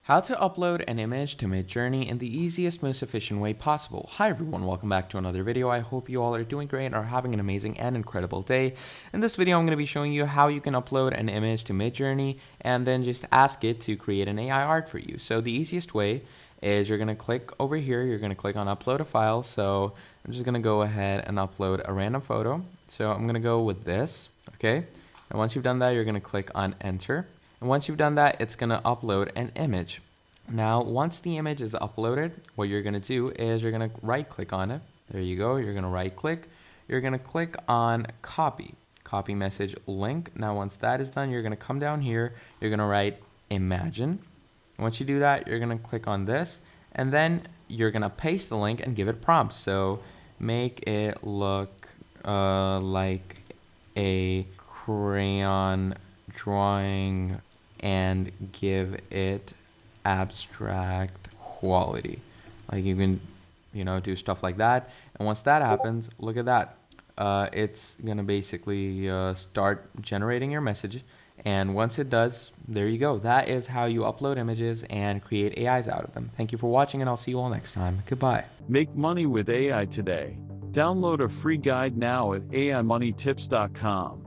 How to upload an image to Midjourney in the easiest, most efficient way possible. Hi everyone, welcome back to another video. I hope you all are doing great and are having an amazing and incredible day. In this video, I'm going to be showing you how you can upload an image to Midjourney and then just ask it to create an AI art for you. So the easiest way is you're going to click over here, you're going to click on upload a file. So I'm just going to go ahead and upload a random photo. So I'm going to go with this, okay? And once you've done that, you're going to click on enter. And once you've done that, it's going to upload an image. Now, once the image is uploaded, what you're going to do is you're going to right click on it. There you go. You're going to right click. You're going to click on copy message link. Now, once that is done, you're going to come down here. You're going to write imagine. Once you do that, you're going to click on this, and then you're going to paste the link and give it prompts. So make it look like a crayon drawing and give it abstract quality. Like you can, do stuff like that. And once that happens, look at that. It's gonna basically start generating your message. And once it does, there you go. That is how you upload images and create AIs out of them. Thank you for watching, and I'll see you all next time. Goodbye. Make money with AI today. Download a free guide now at AImoneytips.com.